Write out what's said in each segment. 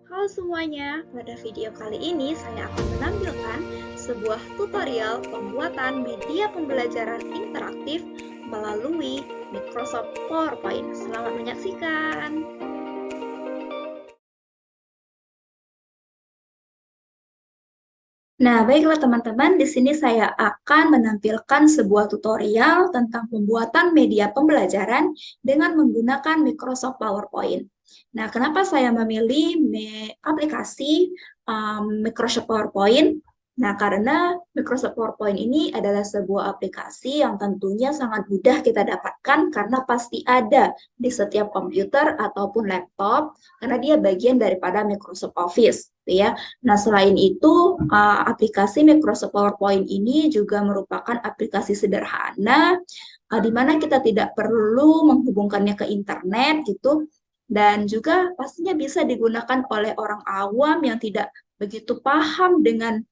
Halo semuanya, pada video kali ini saya akan menampilkan sebuah tutorial pembuatan media pembelajaran interaktif melalui Microsoft PowerPoint. Selamat menyaksikan! Nah, baiklah teman-teman, di sini saya akan menampilkan sebuah tutorial tentang pembuatan media pembelajaran dengan menggunakan Microsoft PowerPoint. Nah, kenapa saya memilih aplikasi Microsoft PowerPoint? Nah, karena Microsoft PowerPoint ini adalah sebuah aplikasi yang tentunya sangat mudah kita dapatkan karena pasti ada di setiap komputer ataupun laptop, karena dia bagian daripada Microsoft Office, ya. Nah, selain itu, aplikasi Microsoft PowerPoint ini juga merupakan aplikasi sederhana, di mana kita tidak perlu menghubungkannya ke internet gitu, dan juga pastinya bisa digunakan oleh orang awam yang tidak begitu paham dengan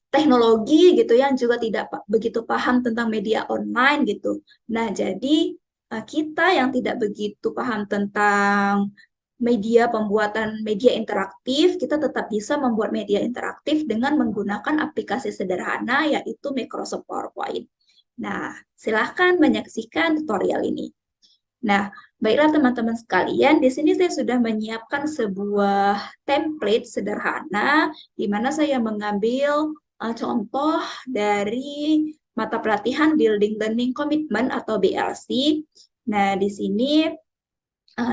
teknologi gitu, yang juga tidak begitu paham tentang media online gitu. Nah, jadi kita yang tidak begitu paham tentang pembuatan media interaktif, kita tetap bisa membuat media interaktif dengan menggunakan aplikasi sederhana yaitu Microsoft PowerPoint. Nah, silahkan menyaksikan tutorial ini. Nah, baiklah teman-teman sekalian, di sini saya sudah menyiapkan sebuah template sederhana di mana saya mengambil contoh dari mata pelatihan Building Learning Commitment atau BLC. Nah, di sini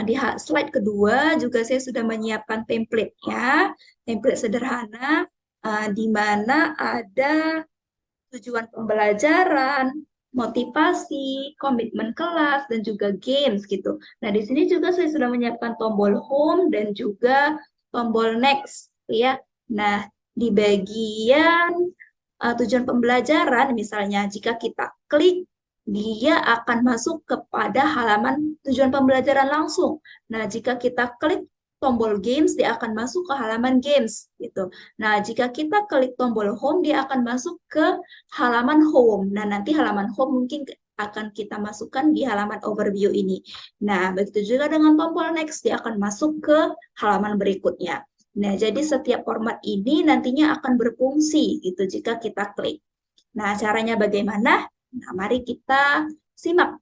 di slide kedua juga saya sudah menyiapkan template-nya, template sederhana di mana ada tujuan pembelajaran, motivasi, komitmen kelas, dan juga games gitu. Nah, di sini juga saya sudah menyiapkan tombol home dan juga tombol next, ya. Nah, di bagian tujuan pembelajaran, misalnya jika kita klik, dia akan masuk kepada halaman tujuan pembelajaran langsung. Nah, jika kita klik tombol games, dia akan masuk ke halaman games gitu. Nah, jika kita klik tombol home, dia akan masuk ke halaman home. Nah, nanti halaman home mungkin akan kita masukkan di halaman overview ini. Nah, begitu juga dengan tombol next, dia akan masuk ke halaman berikutnya. Nah, jadi setiap format ini nantinya akan berfungsi gitu jika kita klik. Nah, caranya bagaimana? Nah, mari kita simak.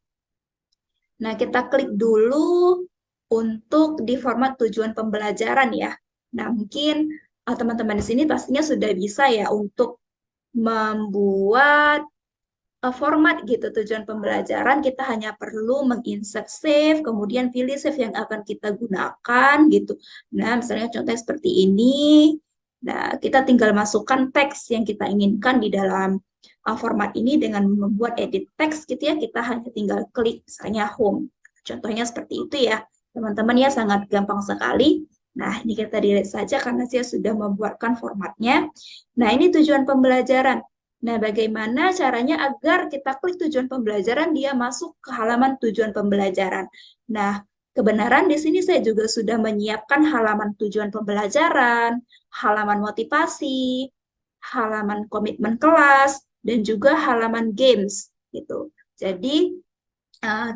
Nah, kita klik dulu untuk di format tujuan pembelajaran ya. Nah, mungkin teman-teman di sini pastinya sudah bisa ya untuk membuat format gitu tujuan pembelajaran. Kita hanya perlu menginsert save, kemudian pilih save yang akan kita gunakan gitu. Nah, misalnya contohnya seperti ini. Nah, kita tinggal masukkan teks yang kita inginkan di dalam format ini dengan membuat edit teks gitu ya. Kita hanya tinggal klik misalnya home. Contohnya seperti itu ya. Teman-teman ya, sangat gampang sekali. Nah, ini kita delete saja karena saya sudah membuatkan formatnya. Nah, ini tujuan pembelajaran. Nah, bagaimana caranya agar kita klik tujuan pembelajaran, dia masuk ke halaman tujuan pembelajaran. Nah, kebenaran di sini saya juga sudah menyiapkan halaman tujuan pembelajaran, halaman motivasi, halaman komitmen kelas, dan juga halaman games gitu. Jadi,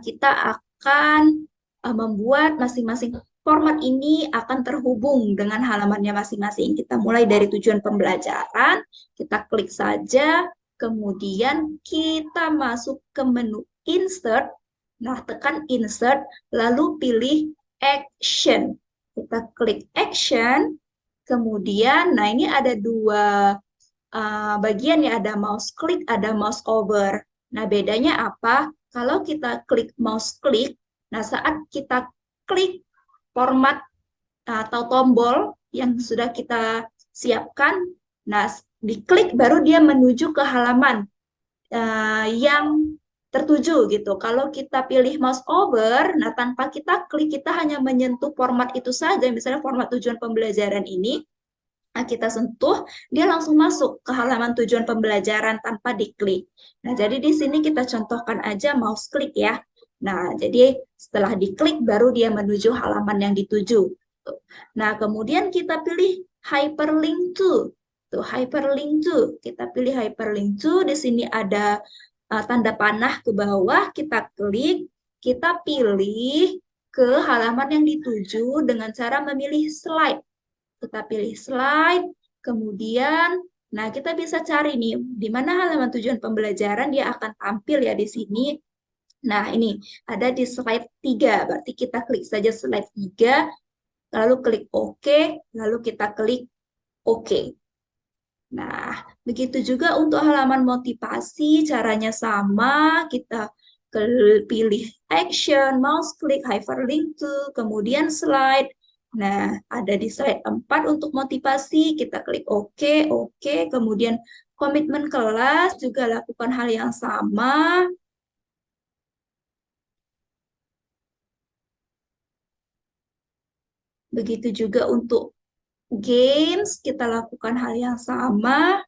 kita akan membuat masing-masing format ini akan terhubung dengan halamannya masing-masing. Kita mulai dari tujuan pembelajaran, kita klik saja, kemudian kita masuk ke menu Insert. Nah, tekan Insert, lalu pilih Action. Kita klik Action, kemudian, nah ini ada dua bagian ya, ada mouse click, ada mouse over. Nah, bedanya apa? Kalau kita klik mouse click, nah saat kita klik format atau tombol yang sudah kita siapkan, nah diklik baru dia menuju ke halaman yang tertuju gitu. Kalau kita pilih mouse over, nah tanpa kita klik, kita hanya menyentuh format itu saja, misalnya format tujuan pembelajaran ini, kita sentuh, dia langsung masuk ke halaman tujuan pembelajaran tanpa diklik. Nah, jadi di sini kita contohkan aja mouse klik ya. Nah, jadi setelah diklik baru dia menuju halaman yang dituju. Nah, kemudian kita pilih hyperlink to. Tuh, hyperlink to. Kita pilih hyperlink to. Di sini ada tanda panah ke bawah, kita klik, kita pilih, ke halaman yang dituju dengan cara memilih slide. Kita pilih slide, kemudian, nah kita bisa cari nih, di mana halaman tujuan pembelajaran dia akan tampil ya di sini. Nah, ini ada di slide 3, berarti kita klik saja slide 3, lalu klik OK, lalu kita klik OK. Nah, begitu juga untuk halaman motivasi, caranya sama, kita pilih action, mouse click, hyperlink to, kemudian slide. Nah, ada di slide 4 untuk motivasi, kita klik OK, OK, kemudian komitmen kelas juga lakukan hal yang sama. Begitu juga untuk games, kita lakukan hal yang sama.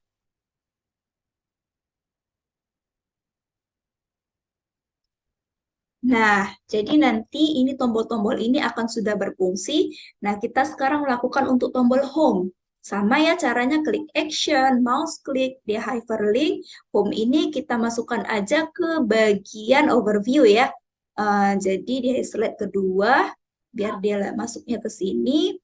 Nah, jadi nanti ini tombol-tombol ini akan sudah berfungsi. Nah, kita sekarang melakukan untuk tombol home. Sama ya caranya klik action, mouse klik, dia hyperlink. Home ini kita masukkan aja ke bagian overview ya. Jadi di slide kedua, biar dia masuknya ke sini.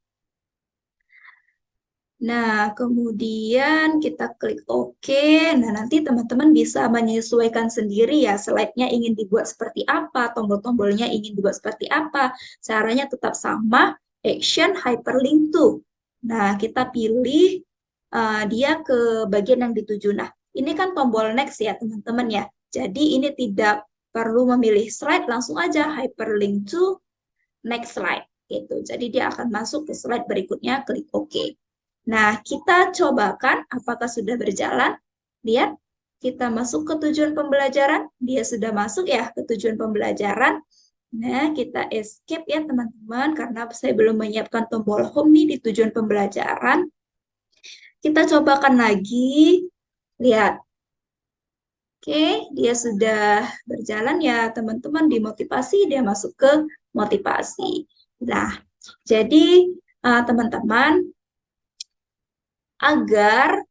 Nah, kemudian kita klik OK. Nah, nanti teman-teman bisa menyesuaikan sendiri ya, slide-nya ingin dibuat seperti apa, tombol-tombolnya ingin dibuat seperti apa. Caranya tetap sama, action, hyperlink to. Nah, kita pilih dia ke bagian yang dituju. Nah, ini kan tombol next ya, teman-teman ya. Jadi, ini tidak perlu memilih slide, langsung aja hyperlink to next slide. Gitu. Jadi, dia akan masuk ke slide berikutnya, klik OK. Nah, kita cobakan apakah sudah berjalan. Lihat, kita masuk ke tujuan pembelajaran. Dia sudah masuk ya ke tujuan pembelajaran. Nah, kita escape ya teman-teman, karena saya belum menyiapkan tombol home nih di tujuan pembelajaran. Kita cobakan lagi. Lihat. Oke, dia sudah berjalan ya teman-teman di motivasi, dia masuk ke motivasi. Nah, jadi teman-teman, agar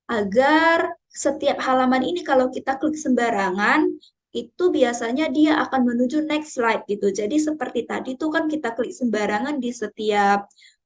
agar setiap halaman ini kalau kita klik sembarangan itu biasanya dia akan menuju next slide gitu. Jadi seperti tadi tuh kan kita klik sembarangan di setiap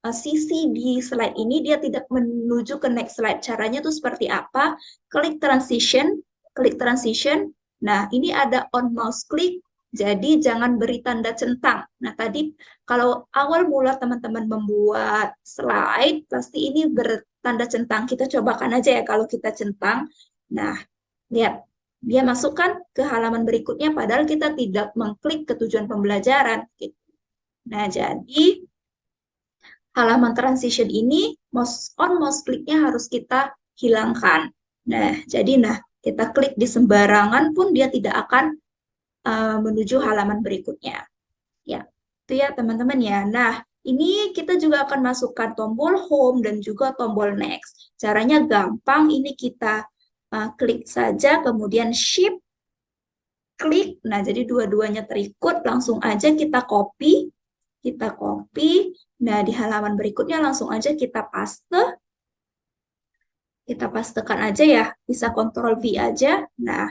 sisi di slide ini dia tidak menuju ke next slide. Caranya tuh seperti apa? Klik transition, klik transition. Nah, ini ada on mouse click. Jadi jangan beri tanda centang. Nah, tadi kalau awal mula teman-teman membuat slide, pasti ini bertanda centang. Kita cobakan aja ya kalau kita centang. Nah, lihat. Dia masukkan ke halaman berikutnya, padahal kita tidak mengklik ke tujuan pembelajaran. Gitu. Nah, jadi halaman transition ini, mouse click-nya harus kita hilangkan. Nah, jadi kita klik di sembarangan pun dia tidak akan menuju halaman berikutnya. Ya, itu ya teman-teman ya. Nah, ini kita juga akan masukkan tombol home dan juga tombol next. Caranya gampang, ini kita klik saja, kemudian shift, klik. Nah, jadi dua-duanya terikut, langsung aja kita copy. Kita copy. Nah, di halaman berikutnya langsung aja kita paste. Kita pastekan aja ya, bisa Ctrl V aja. Nah,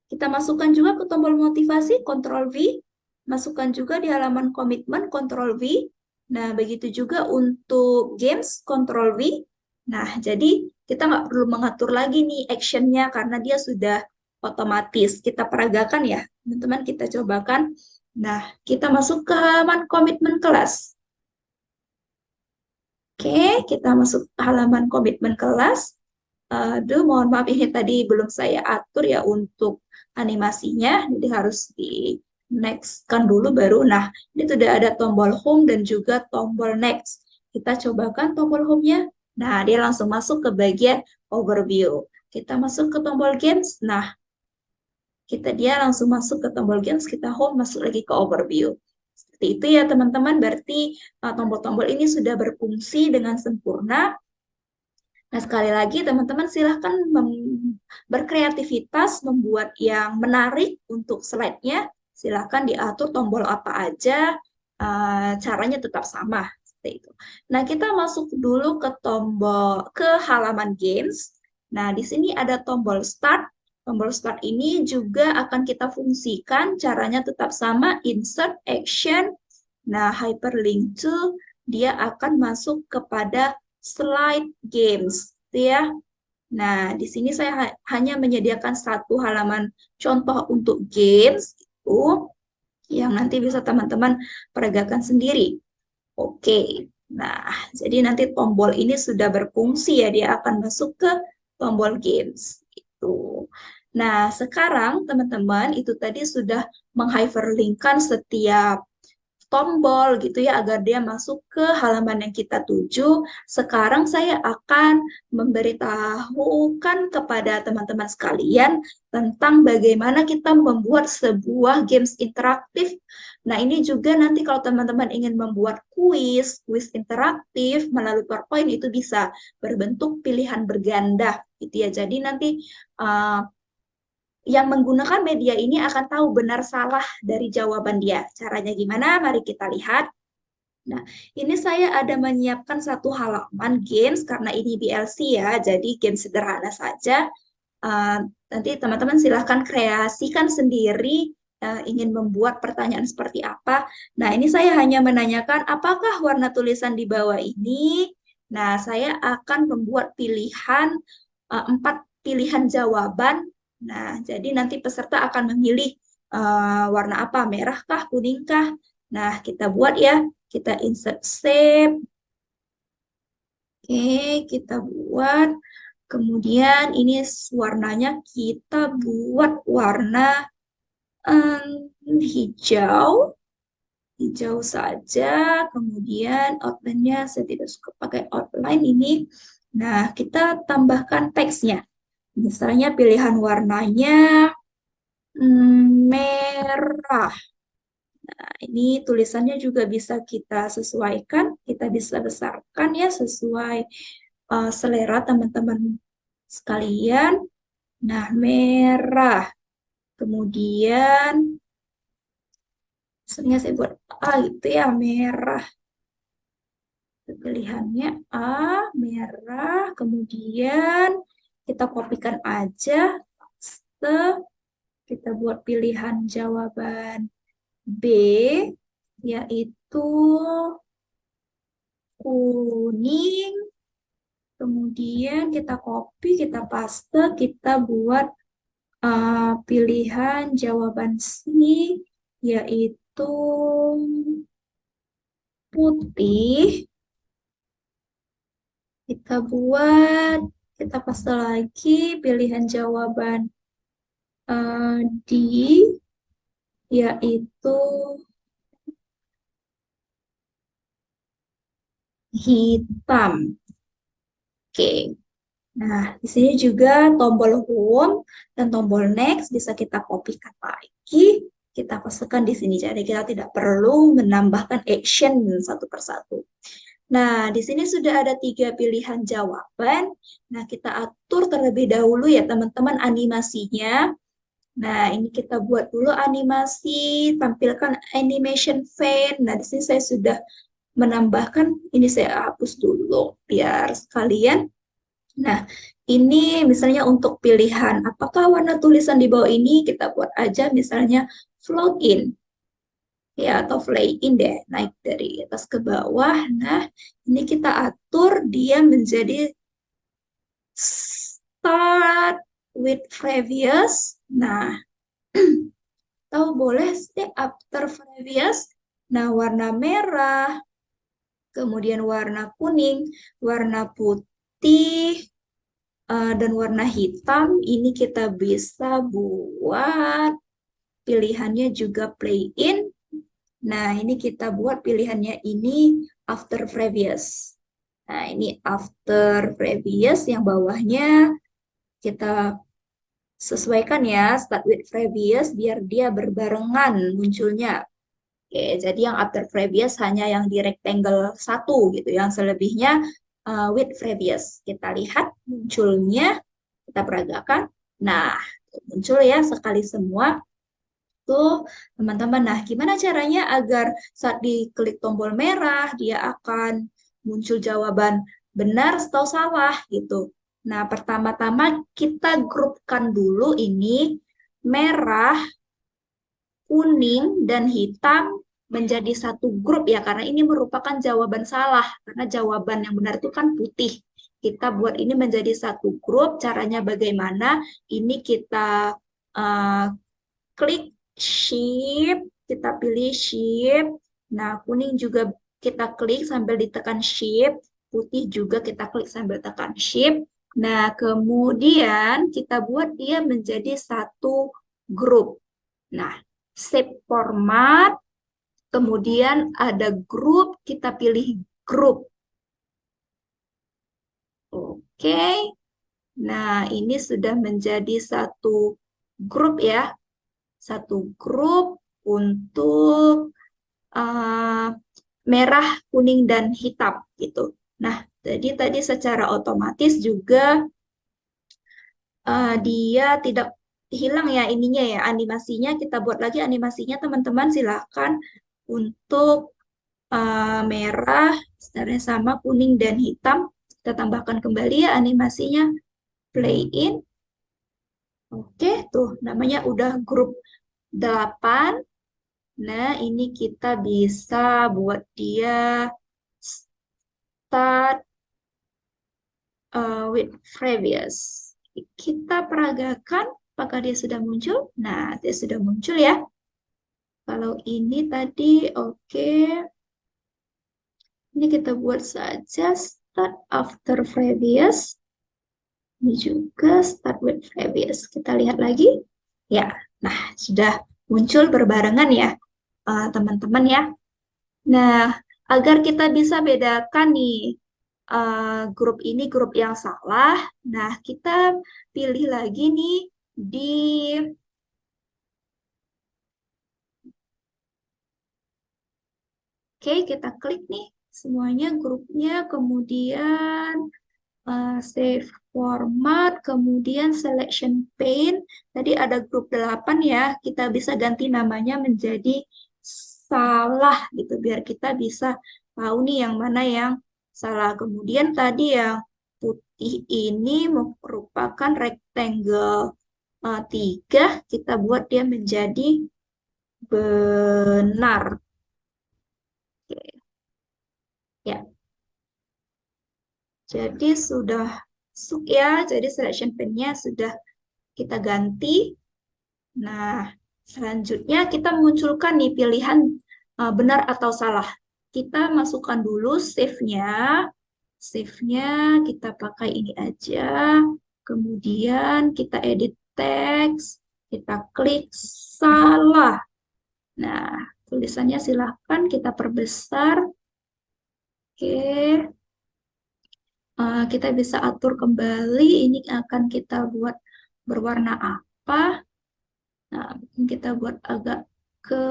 kita masukkan juga ke tombol motivasi, Ctrl V. Masukkan juga di halaman komitmen, Ctrl V. Nah, begitu juga untuk games, Ctrl V. Nah, jadi kita nggak perlu mengatur lagi nih actionnya karena dia sudah otomatis. Kita peragakan ya, teman-teman, kita cobakan. Nah, kita masuk ke halaman komitmen kelas. Oke, kita masuk ke halaman komitmen kelas. Aduh, mohon maaf ini tadi belum saya atur ya untuk animasinya, jadi harus di next-kan dulu baru. Nah, ini sudah ada tombol home dan juga tombol next. Kita cobakan tombol home-nya. Nah, dia langsung masuk ke bagian overview. Kita masuk ke tombol games. Nah, dia langsung masuk ke tombol games, kita home, masuk lagi ke overview. Seperti itu ya teman-teman, berarti tombol-tombol ini sudah berfungsi dengan sempurna. Nah, sekali lagi teman-teman silahkan berkreativitas, membuat yang menarik untuk slide-nya. Silahkan diatur tombol apa aja, caranya tetap sama. Seperti itu. Nah, kita masuk dulu ke halaman games. Nah, di sini ada tombol start. Tombol start ini juga akan kita fungsikan, caranya tetap sama, insert, action. Nah, hyperlink to dia akan masuk kepada slide games, gitu ya. Nah, di sini saya hanya menyediakan satu halaman contoh untuk games itu yang nanti bisa teman-teman peragakan sendiri. Oke. Nah, jadi nanti tombol ini sudah berfungsi ya, dia akan masuk ke tombol games. Itu. Nah, sekarang teman-teman itu tadi sudah menghyperlinkkan setiap tombol gitu ya agar dia masuk ke halaman yang kita tuju. Sekarang saya akan memberitahukan kepada teman-teman sekalian tentang bagaimana kita membuat sebuah games interaktif. Nah, ini juga nanti kalau teman-teman ingin membuat kuis interaktif melalui PowerPoint itu bisa berbentuk pilihan berganda gitu ya. Jadi nanti uh, yang menggunakan media ini akan tahu benar salah dari jawaban dia. Caranya gimana? Mari kita lihat. Nah, ini saya ada menyiapkan satu halaman games karena ini BLC ya, jadi game sederhana saja. Uh, Nanti teman-teman silahkan kreasikan sendiri ingin membuat pertanyaan seperti apa. Nah, ini saya hanya menanyakan apakah warna tulisan di bawah ini. Nah, saya akan membuat pilihan 4 pilihan jawaban. Nah, jadi nanti peserta akan memilih warna apa, merah kah, kuning kah. Nah, kita buat ya, kita insert save. Oke, kita buat. Kemudian ini warnanya kita buat warna hijau, hijau saja. Kemudian outline-nya saya tidak suka pakai outline ini. Nah, kita tambahkan teksnya. Misalnya pilihan warnanya merah. Nah, ini tulisannya juga bisa kita sesuaikan, kita bisa besarkan ya sesuai selera teman-teman sekalian. Nah, merah. Kemudian, misalnya saya buat A gitu ya, merah. Pilihannya A, merah. Kemudian kita kopikan aja. Kita buat pilihan jawaban B, yaitu kuning. Kemudian kita copy, kita paste, kita buat pilihan jawaban C, yaitu putih. Kita buat, kita paste lagi pilihan jawaban D, yaitu hitam. Oke. Nah, di sini juga tombol home dan tombol next bisa kita kopikan lagi, kita pastekan di sini. Jadi kita tidak perlu menambahkan action satu persatu. Nah, di sini sudah ada 3 pilihan jawaban. Nah, kita atur terlebih dahulu ya teman-teman animasinya. Nah, ini kita buat dulu animasi, tampilkan animation fan. Nah, di sini saya sudah menambahkan, ini saya hapus dulu biar sekalian. Nah, ini misalnya untuk pilihan apakah warna tulisan di bawah ini kita buat aja misalnya float in ya atau fly in deh, naik dari atas ke bawah. Nah, ini kita atur dia menjadi start with previous. Nah, tahu boleh step after previous. Nah, warna merah, kemudian warna kuning, warna putih, dan warna hitam ini kita bisa buat pilihannya juga play in. Nah, ini kita buat pilihannya ini after previous. Nah, ini after previous yang bawahnya kita sesuaikan ya, start with previous biar dia berbarengan munculnya. Oke, jadi yang after previous hanya yang di rectangle 1 gitu, yang selebihnya with previous. Kita lihat munculnya, kita peragakan. Nah, muncul ya sekali semua. Tuh, teman-teman. Nah, gimana caranya agar saat diklik tombol merah, dia akan muncul jawaban benar atau salah gitu. Nah, pertama-tama kita grupkan dulu ini merah, kuning, dan hitam menjadi satu grup ya, karena ini merupakan jawaban salah, karena jawaban yang benar itu kan putih. Kita buat ini menjadi satu grup, caranya bagaimana? Ini kita uh, klik shift, kita pilih shift. Nah, kuning juga kita klik sambil ditekan shift, putih juga kita klik sambil tekan shift. Nah, kemudian kita buat dia menjadi satu grup. Nah, save format, kemudian ada grup, kita pilih grup. Oke. Nah, ini sudah menjadi satu grup ya. Satu grup untuk merah, kuning, dan hitam gitu. Nah, jadi tadi secara otomatis juga dia tidak hilang ya ininya ya, animasinya. Kita buat lagi animasinya teman-teman, silahkan untuk merah, sebenarnya sama kuning dan hitam. Kita tambahkan kembali ya animasinya, play in. Oke, tuh namanya udah grup 8. Nah, ini kita bisa buat dia start with previous. Kita peragakan apakah dia sudah muncul. Nah, dia sudah muncul ya. Kalau ini tadi oke. Ini kita buat saja start after previous. Ini juga start with previous. Kita lihat lagi. Ya, nah sudah muncul berbarengan ya teman-teman ya. Nah, agar kita bisa bedakan nih grup ini grup yang salah, nah kita pilih lagi nih di Oke, kita klik nih semuanya grupnya, kemudian save format, kemudian selection pane. Tadi ada grup 8 ya, kita bisa ganti namanya menjadi salah gitu, biar kita bisa tahu nih yang mana yang salah. Kemudian tadi yang putih ini merupakan rectangle 3, kita buat dia menjadi benar. Oke. Ya, jadi sudah masuk ya, jadi selection pane-nya sudah kita ganti. Nah, selanjutnya kita munculkan nih pilihan benar atau salah. Kita masukkan dulu save-nya. Save-nya kita pakai ini aja. Kemudian kita edit teks. Kita klik salah. Nah, tulisannya silahkan kita perbesar. Oke. Kita bisa atur kembali. Ini akan kita buat berwarna apa. Nah, kita buat agak ke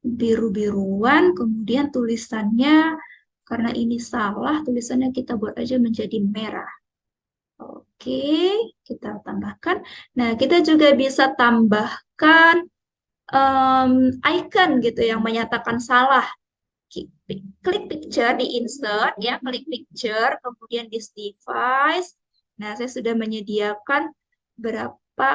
biru-biruan, kemudian tulisannya, karena ini salah, tulisannya kita buat aja menjadi merah. Oke, kita tambahkan. Nah, kita juga bisa tambahkan icon gitu yang menyatakan salah. Klik picture di insert ya, klik picture, kemudian this device. Nah, saya sudah menyediakan berapa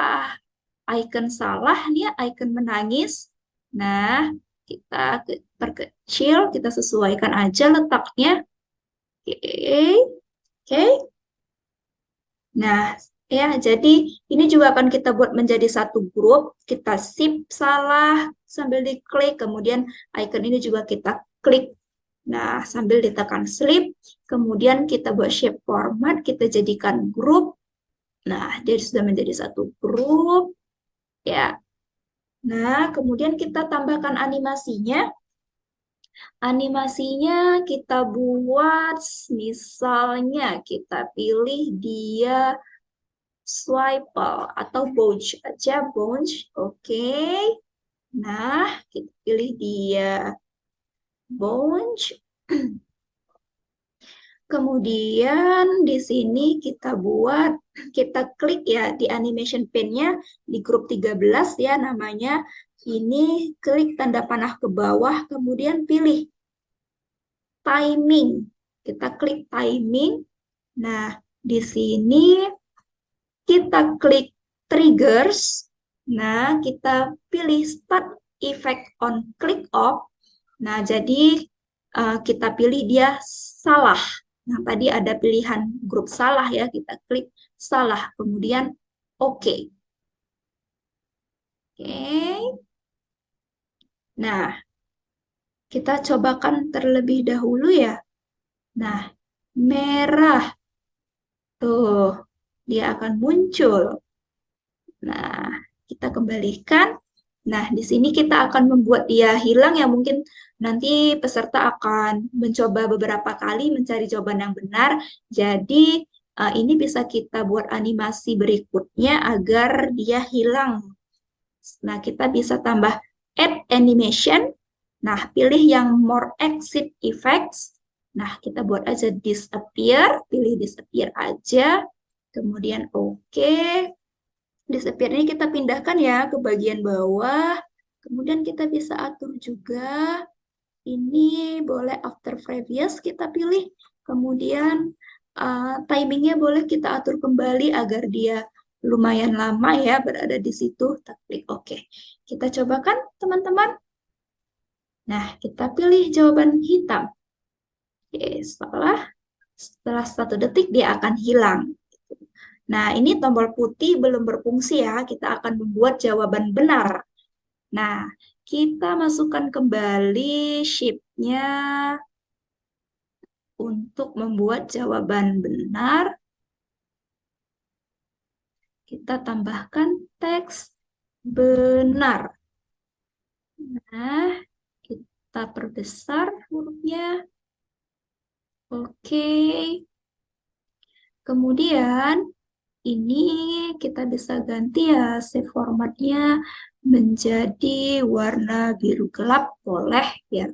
icon salah nih, icon menangis. Nah, kita perkecil, kita sesuaikan aja letaknya. Oke, oke. Nah, ya, jadi ini juga akan kita buat menjadi satu grup. Kita shift salah sambil diklik, kemudian icon ini juga kita klik. Nah, sambil ditekan slip, kemudian kita buat shape format, kita jadikan grup. Nah, dia sudah menjadi satu grup. Ya, nah, kemudian kita tambahkan animasinya. Animasinya kita buat, misalnya kita pilih dia swipe atau bounce aja, bounce. Oke. Nah, kita pilih dia bounce. Kemudian di sini kita buat, kita klik ya di animation pane-nya di grup 13 ya namanya. Ini klik tanda panah ke bawah, kemudian pilih timing. Kita klik timing. Nah, di sini kita klik triggers. Nah, kita pilih start effect on click off. Nah, jadi kita pilih dia salah. Nah, tadi ada pilihan grup salah ya, kita klik salah, kemudian oke. Oke. Nah, kita cobakan terlebih dahulu ya. Nah, merah. Tuh, dia akan muncul. Nah, kita kembalikan. Nah, di sini kita akan membuat dia hilang ya. Mungkin nanti peserta akan mencoba beberapa kali mencari jawaban yang benar. Jadi, ini bisa kita buat animasi berikutnya agar dia hilang. Nah, kita bisa tambah add animation. Nah, pilih yang more exit effects. Nah, kita buat aja disappear. Pilih disappear aja. Kemudian oke. Disappear ini kita pindahkan ya ke bagian bawah. Kemudian kita bisa atur juga. Ini boleh after previous kita pilih. Kemudian timingnya boleh kita atur kembali agar dia lumayan lama ya berada di situ. Kita klik OK. Kita cobakan teman-teman. Nah, kita pilih jawaban hitam. Oke, setelah 1 detik dia akan hilang. Nah, ini tombol putih belum berfungsi ya. Kita akan membuat jawaban benar. Nah, kita masukkan kembali shift-nya untuk membuat jawaban benar. Kita tambahkan teks benar. Nah, kita perbesar hurufnya. Oke. Kemudian, ini kita bisa ganti ya save formatnya menjadi warna biru gelap, boleh ya.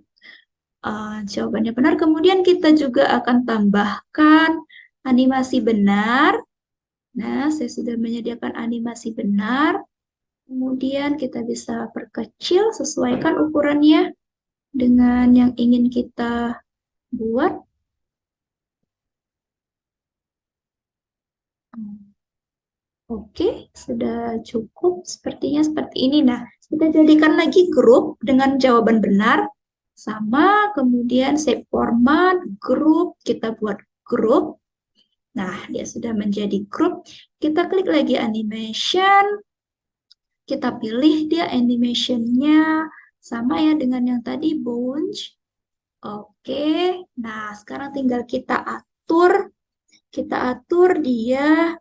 Jawabannya benar. Kemudian kita juga akan tambahkan animasi benar. Nah, saya sudah menyediakan animasi benar. Kemudian kita bisa perkecil, sesuaikan ukurannya dengan yang ingin kita buat. Oke, sudah cukup. Sepertinya seperti ini. Nah, kita jadikan lagi grup dengan jawaban benar. Sama, kemudian save format, grup, kita buat grup. Nah, dia sudah menjadi grup. Kita klik lagi animation. Kita pilih dia animationnya sama ya dengan yang tadi, bunch. Oke, nah sekarang tinggal kita atur. Kita atur dia,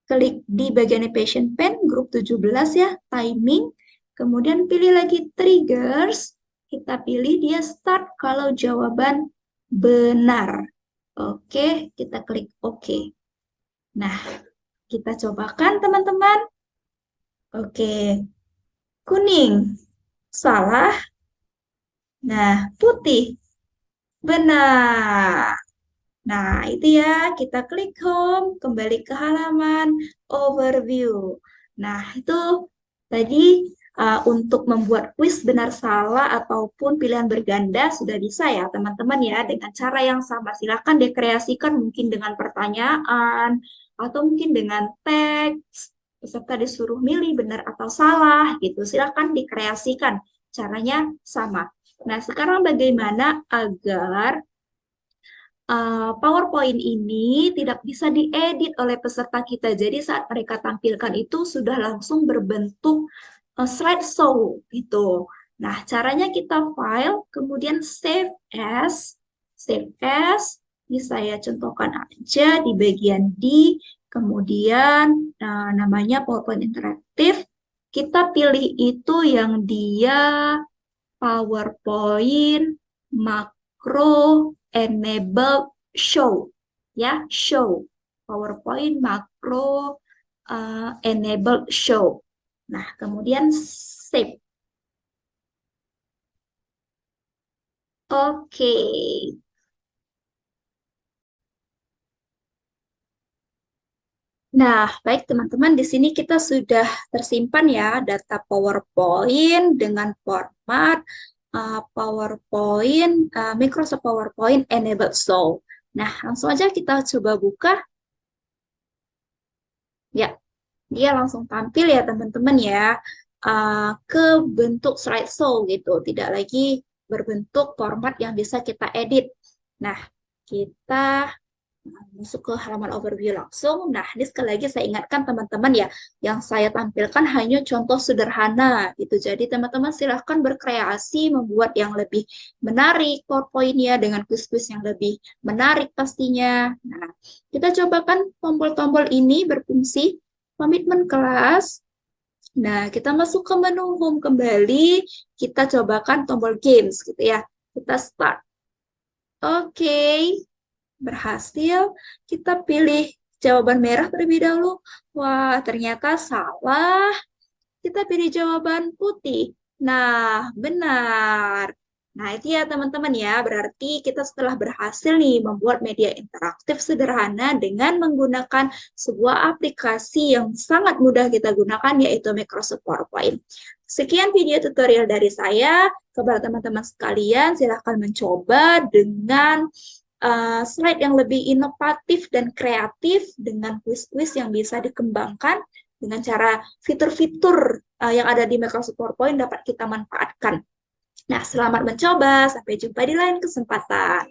klik di bagian animation pen, grup 17 ya, timing. Kemudian pilih lagi triggers. Kita pilih dia start kalau jawaban benar. Oke, kita klik OK. Nah, kita cobakan teman-teman. Oke, kuning, salah. Nah, putih, benar. Nah, itu ya, kita klik home, kembali ke halaman overview. Nah, itu tadi untuk membuat kuis benar salah ataupun pilihan berganda sudah bisa ya, teman-teman ya, dengan cara yang sama. Silakan dekreasikan mungkin dengan pertanyaan atau mungkin dengan teks. Peserta disuruh milih benar atau salah gitu. Silakan dikreasikan. Caranya sama. Nah, sekarang bagaimana agar PowerPoint ini tidak bisa diedit oleh peserta kita. Jadi saat mereka tampilkan itu sudah langsung berbentuk slideshow gitu. Nah, caranya kita file, kemudian save as, ini saya contohkan aja di bagian D, kemudian namanya PowerPoint interaktif. Kita pilih itu yang dia PowerPoint Macro Enable Show. Ya, show. PowerPoint Macro Enable Show. Nah, kemudian save. Oke. Nah, baik teman-teman, di sini kita sudah tersimpan ya data PowerPoint dengan format PowerPoint, Microsoft PowerPoint Enabled Show. Nah, langsung aja kita coba buka. Ya, dia langsung tampil ya teman-teman ya, ke bentuk slideshow gitu. Tidak lagi berbentuk format yang bisa kita edit. Nah, kita masuk ke halaman overview langsung. Nah, ini sekali lagi saya ingatkan teman-teman ya, yang saya tampilkan hanya contoh sederhana gitu. Jadi teman-teman silahkan berkreasi membuat yang lebih menarik PowerPoint-nya dengan quiz-quiz yang lebih menarik pastinya. Nah, kita cobakan tombol-tombol ini berfungsi komitmen kelas. Nah, kita masuk ke menu home kembali, kita cobakan tombol games gitu ya. Kita start. Oke, berhasil. Kita pilih jawaban merah terlebih dahulu. Wah, ternyata salah. Kita pilih jawaban putih. Nah, benar. Nah, itu ya teman-teman ya. Berarti kita setelah berhasil nih membuat media interaktif sederhana dengan menggunakan sebuah aplikasi yang sangat mudah kita gunakan, yaitu Microsoft PowerPoint. Sekian video tutorial dari saya. Kepada teman-teman sekalian, silahkan mencoba dengan slide yang lebih inovatif dan kreatif dengan quiz-quiz yang bisa dikembangkan dengan cara fitur-fitur yang ada di Microsoft PowerPoint dapat kita manfaatkan. Nah, selamat mencoba. Sampai jumpa di lain kesempatan.